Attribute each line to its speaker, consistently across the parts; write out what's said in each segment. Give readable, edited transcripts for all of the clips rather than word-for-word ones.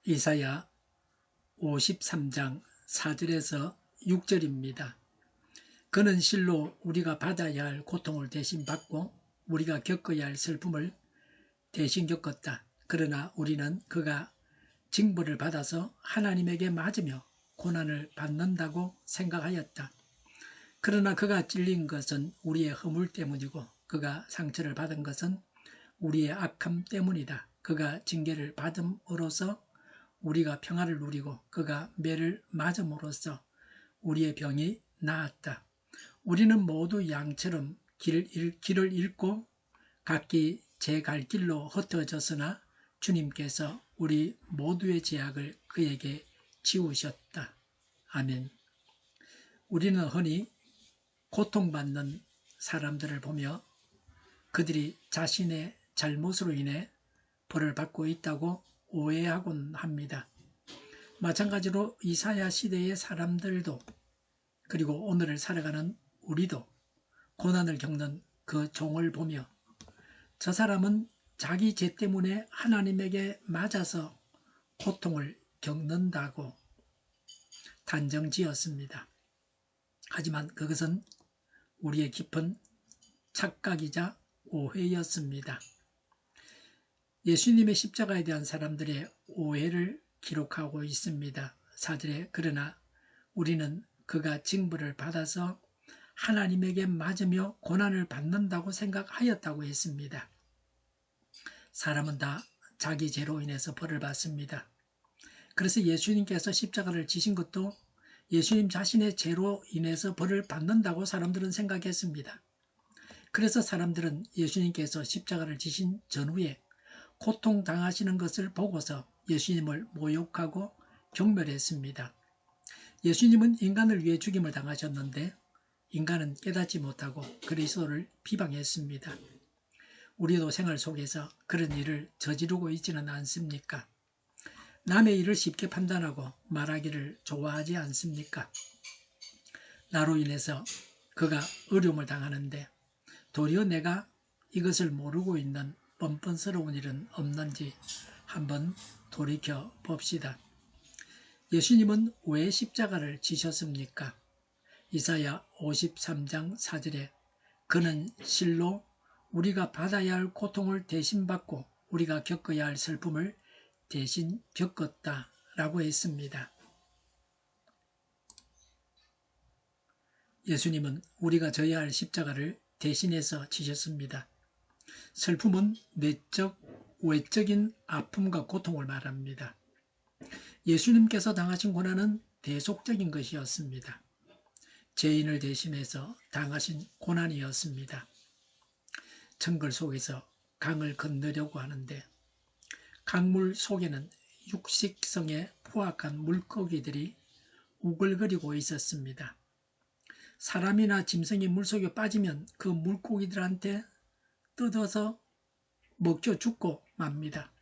Speaker 1: 이사야 53장 4절에서 6절입니다. 그는 실로 우리가 받아야 할 고통을 대신 받고 우리가 겪어야 할 슬픔을 대신 겪었다. 그러나 우리는 그가 징벌을 받아서 하나님에게 맞으며 고난을 받는다고 생각하였다. 그러나 그가 찔린 것은 우리의 허물 때문이고 그가 상처를 받은 것은 우리의 악함 때문이다. 그가 징계를 받음으로써 우리가 평화를 누리고 그가 매를 맞음으로써 우리의 병이 나았다. 우리는 모두 양처럼 길을 잃고 각기 제 갈 길로 흩어졌으나 주님께서 우리 모두의 죄악을 그에게 지우셨다. 아멘. 우리는 흔히 고통받는 사람들을 보며 그들이 자신의 잘못으로 인해 벌을 받고 있다고 오해하곤 합니다. 마찬가지로 이사야 시대의 사람들도 그리고 오늘을 살아가는 우리도 고난을 겪는 그 종을 보며 저 사람은 자기 죄 때문에 하나님에게 맞아서 고통을 겪는다고 단정지었습니다. 하지만 그것은 우리의 깊은 착각이자 오해였습니다. 예수님의 십자가에 대한 사람들의 오해를 기록하고 있습니다. 4절에 그러나 우리는 그가 징벌을 받아서 하나님에게 맞으며 고난을 받는다고 생각하였다고 했습니다. 사람은 다 자기 죄로 인해서 벌을 받습니다. 그래서 예수님께서 십자가를 지신 것도 예수님 자신의 죄로 인해서 벌을 받는다고 사람들은 생각했습니다. 그래서 사람들은 예수님께서 십자가를 지신 전후에 고통당하시는 것을 보고서 예수님을 모욕하고 경멸했습니다. 예수님은 인간을 위해 죽임을 당하셨는데 인간은 깨닫지 못하고 그리스도를 비방했습니다. 우리도 생활 속에서 그런 일을 저지르고 있지는 않습니까? 남의 일을 쉽게 판단하고 말하기를 좋아하지 않습니까? 나로 인해서 그가 어려움을 당하는데 도리어 내가 이것을 모르고 있는 뻔뻔스러운 일은 없는지 한번 돌이켜 봅시다. 예수님은 왜 십자가를 지셨습니까? 이사야 53장 4절에 그는 실로 우리가 받아야 할 고통을 대신 받고 우리가 겪어야 할 슬픔을 대신 겪었다라고 했습니다. 예수님은 우리가 져야 할 십자가를 대신해서 지셨습니다. 슬픔은 내적, 외적인 아픔과 고통을 말합니다. 예수님께서 당하신 고난은 대속적인 것이었습니다. 죄인을 대신해서 당하신 고난이었습니다. 정글 속에서 강을 건너려고 하는데 강물 속에는 육식성에 포악한 물고기들이 우글거리고 있었습니다. 사람이나 짐승이 물속에 빠지면 그 물고기들한테 뜯어서 먹혀 죽고 맙니다.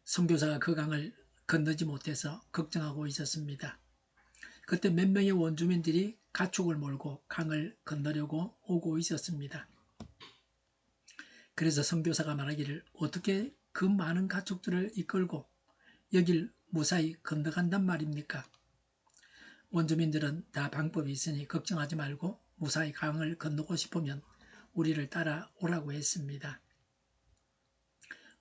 Speaker 1: 선교사가 그 강을 건너지 못해서 걱정하고 있었습니다. 그때 몇 명의 원주민들이 가축을 몰고 강을 건너려고 오고 있었습니다. 그래서 선교사가 말하기를 어떻게 그 많은 가축들을 이끌고 여길 무사히 건너간단 말입니까? 원주민들은 다 방법이 있으니 걱정하지 말고 무사히 강을 건너고 싶으면 우리를 따라오라고 했습니다.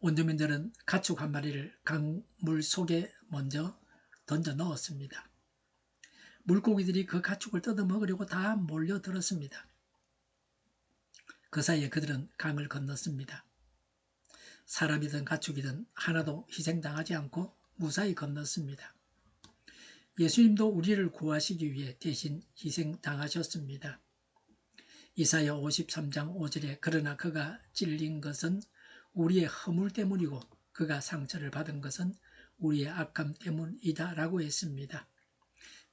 Speaker 1: 원주민들은 가축 한 마리를 강물 속에 먼저 던져 넣었습니다. 물고기들이 그 가축을 뜯어먹으려고 다 몰려들었습니다. 그 사이에 그들은 강을 건넜습니다. 사람이든 가축이든 하나도 희생당하지 않고 무사히 건넜습니다. 예수님도 우리를 구하시기 위해 대신 희생당하셨습니다. 이사야 53장 5절에 그러나 그가 찔린 것은 우리의 허물 때문이고 그가 상처를 받은 것은 우리의 악함 때문이다 라고 했습니다.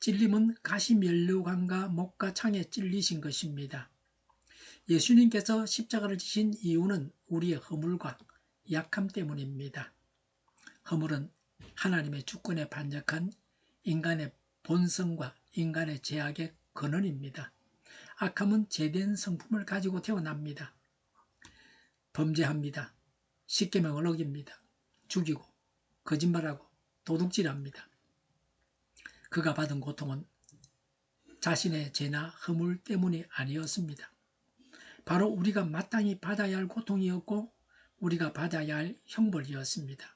Speaker 1: 찔림은 가시면류관과 목과 창에 찔리신 것입니다. 예수님께서 십자가를 지신 이유는 우리의 허물과 약함 때문입니다. 허물은 하나님의 주권에 반역한 인간의 본성과 인간의 죄악의 근원입니다. 악함은 죄된 성품을 가지고 태어납니다. 범죄합니다. 십계명을 어깁니다. 죽이고 거짓말하고 도둑질합니다. 그가 받은 고통은 자신의 죄나 허물 때문이 아니었습니다. 바로 우리가 마땅히 받아야 할 고통이었고 우리가 받아야 할 형벌이었습니다.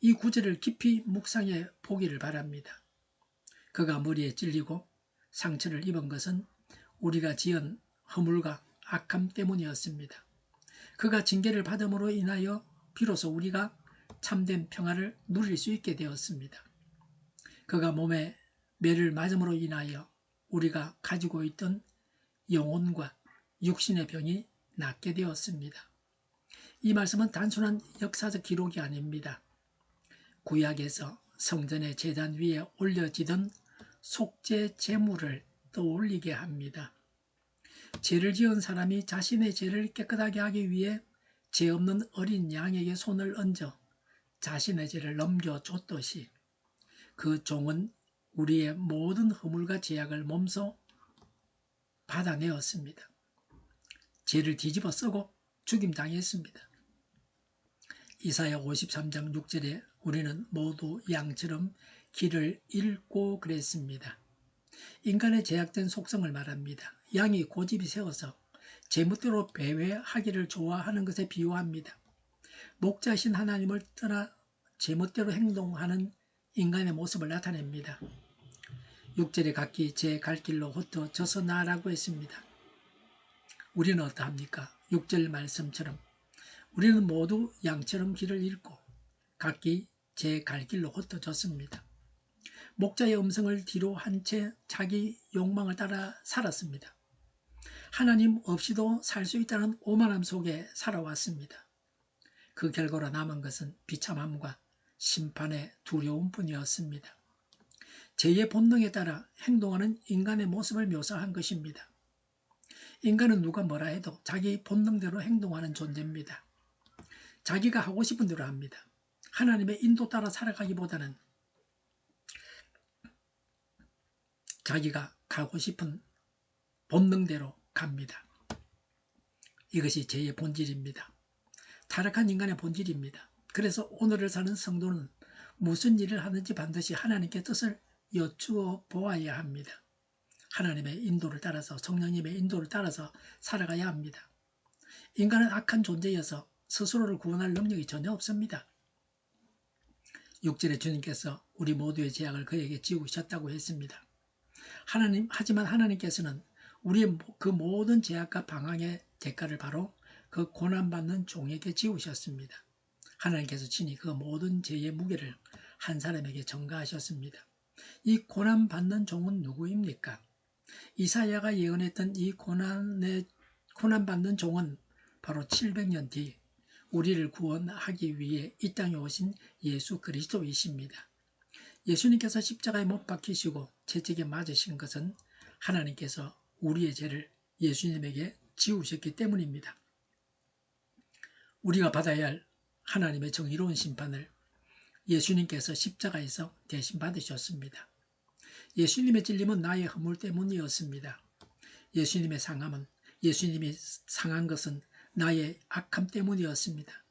Speaker 1: 이 구절을 깊이 묵상해 보기를 바랍니다. 그가 머리에 찔리고 상처를 입은 것은 우리가 지은 허물과 악함 때문이었습니다. 그가 징계를 받음으로 인하여 비로소 우리가 참된 평화를 누릴 수 있게 되었습니다. 그가 몸에 매를 맞음으로 인하여 우리가 가지고 있던 영혼과 육신의 병이 낫게 되었습니다. 이 말씀은 단순한 역사적 기록이 아닙니다. 구약에서 성전의 제단 위에 올려지던 속죄 제물을 떠올리게 합니다. 죄를 지은 사람이 자신의 죄를 깨끗하게 하기 위해 죄 없는 어린 양에게 손을 얹어 자신의 죄를 넘겨줬듯이 그 종은 우리의 모든 허물과 죄악을 몸소 받아내었습니다. 죄를 뒤집어 쓰고 죽임당했습니다. 이사야 53장 6절에 우리는 모두 양처럼 길을 잃고 그랬습니다. 인간의 제약된 속성을 말합니다. 양이 고집이 세워서 제멋대로 배회하기를 좋아하는 것에 비유합니다. 목자신 하나님을 떠나 제멋대로 행동하는 인간의 모습을 나타냅니다. 6절에 각기 제 갈 길로 흩어져서 나아라고 했습니다. 우리는 어떠합니까? 6절 말씀처럼 우리는 모두 양처럼 길을 잃고 각기 제 갈 길로 흩어졌습니다. 목자의 음성을 뒤로 한 채 자기 욕망을 따라 살았습니다. 하나님 없이도 살 수 있다는 오만함 속에 살아왔습니다. 그 결과로 남은 것은 비참함과 심판의 두려움뿐이었습니다. 죄의 본능에 따라 행동하는 인간의 모습을 묘사한 것입니다. 인간은 누가 뭐라 해도 자기 본능대로 행동하는 존재입니다. 자기가 하고 싶은 대로 합니다. 하나님의 인도 따라 살아가기보다는 자기가 가고 싶은 본능대로 갑니다. 이것이 죄의 본질입니다. 타락한 인간의 본질입니다. 그래서 오늘을 사는 성도는 무슨 일을 하는지 반드시 하나님께 뜻을 여쭈어 보아야 합니다. 하나님의 인도를 따라서 성령님의 인도를 따라서 살아가야 합니다. 인간은 악한 존재여서 스스로를 구원할 능력이 전혀 없습니다. 6절에 주님께서 우리 모두의 죄악을 그에게 지우셨다고 했습니다. 하지만 하나님께서는 우리의 그 모든 죄악과 방황의 대가를 바로 그 고난받는 종에게 지우셨습니다. 하나님께서 친히 그 모든 죄의 무게를 한 사람에게 전가하셨습니다. 이 고난받는 종은 누구입니까? 이사야가 예언했던 이 고난받는 종은 바로 700년 뒤 우리를 구원하기 위해 이 땅에 오신 예수 그리스도이십니다. 예수님께서 십자가에 못 박히시고 채찍에 맞으신 것은 하나님께서 우리의 죄를 예수님에게 지우셨기 때문입니다. 우리가 받아야 할 하나님의 정의로운 심판을 예수님께서 십자가에서 대신 받으셨습니다. 예수님의 찔림은 나의 허물 때문이었습니다. 예수님이 상한 것은 나의 악함 때문이었습니다.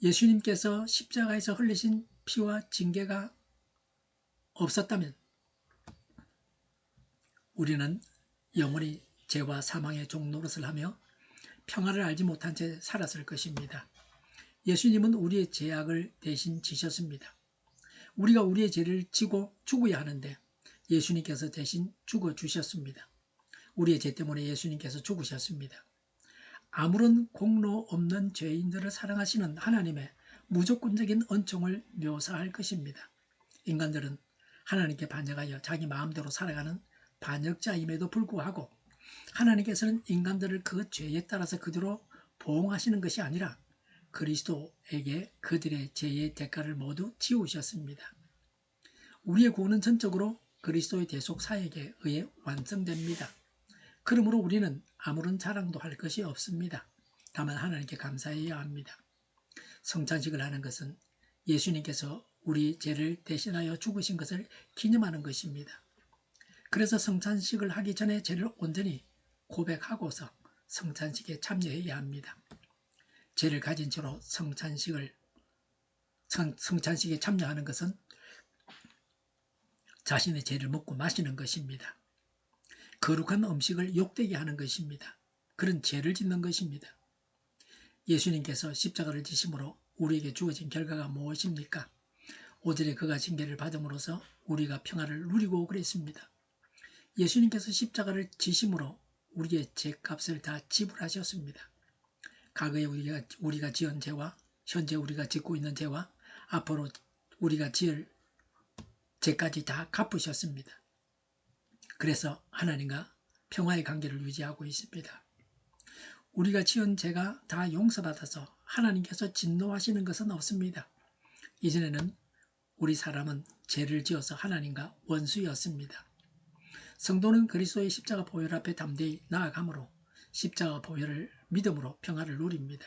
Speaker 1: 예수님께서 십자가에서 흘리신 피와 징계가 없었다면 우리는 영원히 죄와 사망의 종 노릇을 하며 평화를 알지 못한 채 살았을 것입니다. 예수님은 우리의 죄악을 대신 지셨습니다. 우리가 우리의 죄를 지고 죽어야 하는데 예수님께서 대신 죽어주셨습니다. 우리의 죄 때문에 예수님께서 죽으셨습니다. 아무런 공로 없는 죄인들을 사랑하시는 하나님의 무조건적인 은총을 묘사할 것입니다. 인간들은 하나님께 반역하여 자기 마음대로 살아가는 반역자임에도 불구하고 하나님께서는 인간들을 그 죄에 따라서 그대로 보응하시는 것이 아니라 그리스도에게 그들의 죄의 대가를 모두 지우셨습니다. 우리의 구원은 전적으로 그리스도의 대속 사역에 의해 완성됩니다. 그러므로 우리는 아무런 자랑도 할 것이 없습니다. 다만 하나님께 감사해야 합니다. 성찬식을 하는 것은 예수님께서 우리 죄를 대신하여 죽으신 것을 기념하는 것입니다. 그래서 성찬식을 하기 전에 죄를 온전히 고백하고서 성찬식에 참여해야 합니다. 죄를 가진 채로 성찬식을 성찬식에 참여하는 것은 자신의 죄를 먹고 마시는 것입니다. 거룩한 음식을 욕되게 하는 것입니다. 그런 죄를 짓는 것입니다. 예수님께서 십자가를 지심으로 우리에게 주어진 결과가 무엇입니까? 5절에 그가 징계를 받음으로써 우리가 평화를 누리고 그랬습니다. 예수님께서 십자가를 지심으로 우리의 죄값을 다 지불하셨습니다. 과거에 우리가 지은 죄와 현재 우리가 짓고 있는 죄와 앞으로 우리가 지을 죄까지 다 갚으셨습니다. 그래서 하나님과 평화의 관계를 유지하고 있습니다. 우리가 지은 죄가 다 용서받아서 하나님께서 진노하시는 것은 없습니다. 이전에는 우리 사람은 죄를 지어서 하나님과 원수였습니다. 성도는 그리스도의 십자가 보혈 앞에 담대히 나아가므로 십자가 보혈을 믿음으로 평화를 누립니다.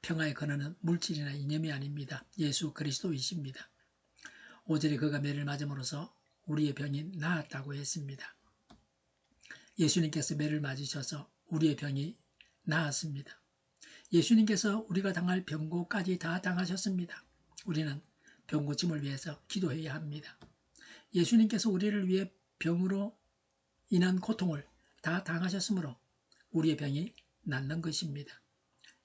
Speaker 1: 평화의 근원은 물질이나 이념이 아닙니다. 예수 그리스도이십니다. 5절에 그가 매를 맞음으로써 우리의 병이 나았다고 했습니다. 예수님께서 매를 맞으셔서 우리의 병이 나았습니다. 예수님께서 우리가 당할 병고까지 다 당하셨습니다. 우리는 병고침을 위해서 기도해야 합니다. 예수님께서 우리를 위해 병으로 인한 고통을 다 당하셨으므로 우리의 병이 낫는 것입니다.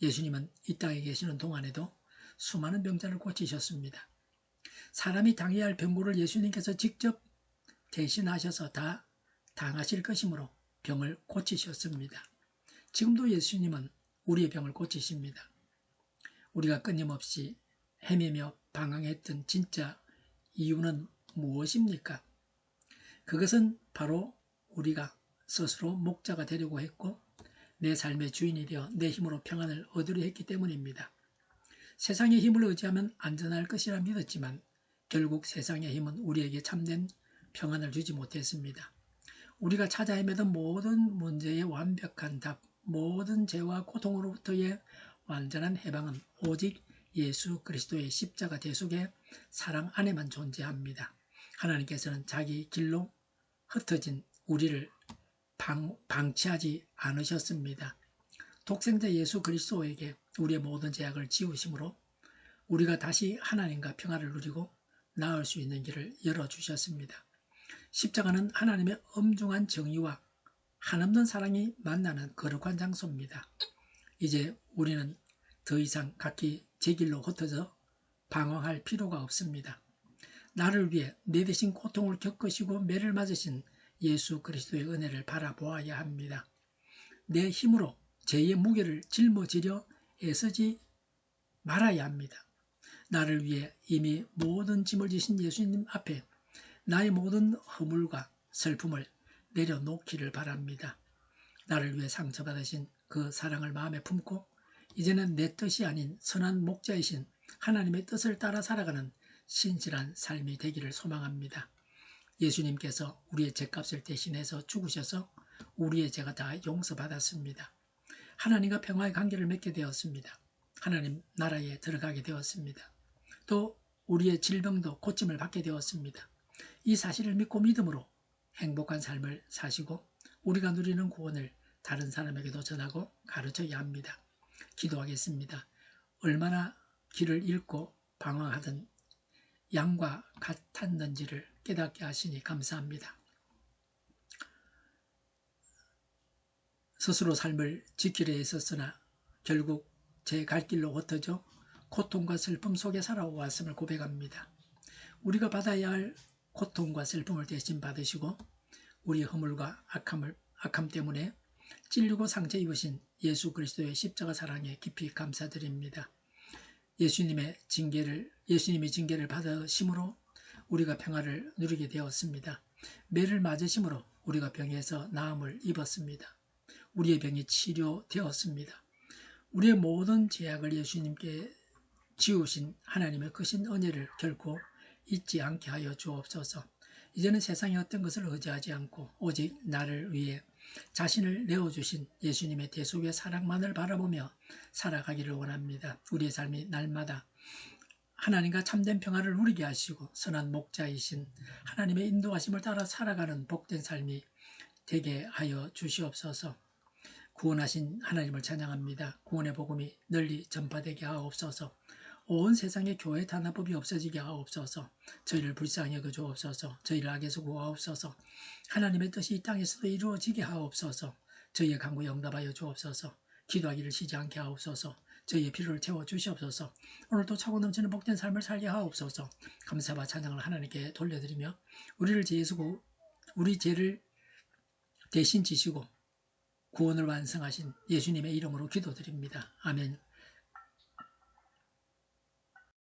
Speaker 1: 예수님은 이 땅에 계시는 동안에도 수많은 병자를 고치셨습니다. 사람이 당해야 할 병고를 예수님께서 직접 대신하셔서 다 당하실 것이므로 병을 고치셨습니다. 지금도 예수님은 우리의 병을 고치십니다. 우리가 끊임없이 헤매며 방황했던 진짜 이유는 무엇입니까? 그것은 바로 우리가 스스로 목자가 되려고 했고 내 삶의 주인이 되어 내 힘으로 평안을 얻으려 했기 때문입니다. 세상의 힘을 의지하면 안전할 것이라 믿었지만 결국 세상의 힘은 우리에게 참된 평안을 주지 못했습니다. 우리가 찾아 헤매던 모든 문제의 완벽한 답, 모든 죄와 고통으로부터의 완전한 해방은 오직 예수 그리스도의 십자가 대속의 사랑 안에만 존재합니다. 하나님께서는 자기 길로 흩어진 우리를 방치하지 않으셨습니다. 독생자 예수 그리스도에게 우리의 모든 죄악을 지우심으로 우리가 다시 하나님과 평화를 누리고 나을 수 있는 길을 열어주셨습니다. 십자가는 하나님의 엄중한 정의와 한없는 사랑이 만나는 거룩한 장소입니다. 이제 우리는 더 이상 각기 제 길로 흩어져 방황할 필요가 없습니다. 나를 위해 내 대신 고통을 겪으시고 매를 맞으신 예수 그리스도의 은혜를 바라보아야 합니다. 내 힘으로 죄의 무게를 짊어지려 애쓰지 말아야 합니다. 나를 위해 이미 모든 짐을 지신 예수님 앞에 나의 모든 허물과 슬픔을 내려놓기를 바랍니다. 나를 위해 상처받으신 그 사랑을 마음에 품고 이제는 내 뜻이 아닌 선한 목자이신 하나님의 뜻을 따라 살아가는 신실한 삶이 되기를 소망합니다. 예수님께서 우리의 죄값을 대신해서 죽으셔서 우리의 죄가 다 용서받았습니다. 하나님과 평화의 관계를 맺게 되었습니다. 하나님 나라에 들어가게 되었습니다. 또 우리의 질병도 고침을 받게 되었습니다. 이 사실을 믿고 믿음으로 행복한 삶을 사시고 우리가 누리는 구원을 다른 사람에게도 전하고 가르쳐야 합니다. 기도하겠습니다. 얼마나 길을 잃고 방황하던 양과 같았는지를 깨닫게 하시니 감사합니다. 스스로 삶을 지키려 했었으나 결국 제 갈 길로 흩어져 고통과 슬픔 속에 살아왔음을 고백합니다. 우리가 받아야 할 고통과 슬픔을 대신 받으시고 우리의 허물과 악함 때문에 찔리고 상처 입으신 예수 그리스도의 십자가 사랑에 깊이 감사드립니다. 예수님이 징계를 받으심으로 우리가 평화를 누리게 되었습니다. 매를 맞으심으로 우리가 병에서 나음을 입었습니다. 우리의 병이 치료되었습니다. 우리의 모든 죄악을 예수님께 지우신 하나님의 크신 은혜를 결코 잊지 않게 하여 주옵소서. 이제는 세상의 어떤 것을 의지하지 않고 오직 나를 위해 자신을 내어주신 예수님의 대속의 사랑만을 바라보며 살아가기를 원합니다. 우리의 삶이 날마다 하나님과 참된 평화를 누리게 하시고 선한 목자이신 하나님의 인도하심을 따라 살아가는 복된 삶이 되게 하여 주시옵소서. 구원하신 하나님을 찬양합니다. 구원의 복음이 널리 전파되게 하옵소서. 온 세상에 교회 단합법이 없어지게 하옵소서. 저희를 불쌍히 여겨 주옵소서. 저희를 악에서 구하옵소서. 하나님의 뜻이 이 땅에서도 이루어지게 하옵소서. 저희의 간구에 응답하여 주옵소서. 기도하기를 쉬지 않게 하옵소서. 저희의 필요를 채워 주시옵소서. 오늘도 차고 넘치는 복된 삶을 살게 하옵소서. 감사와 찬양을 하나님께 돌려드리며 우리 죄를 대신 지시고 구원을 완성하신 예수님의 이름으로 기도드립니다. 아멘.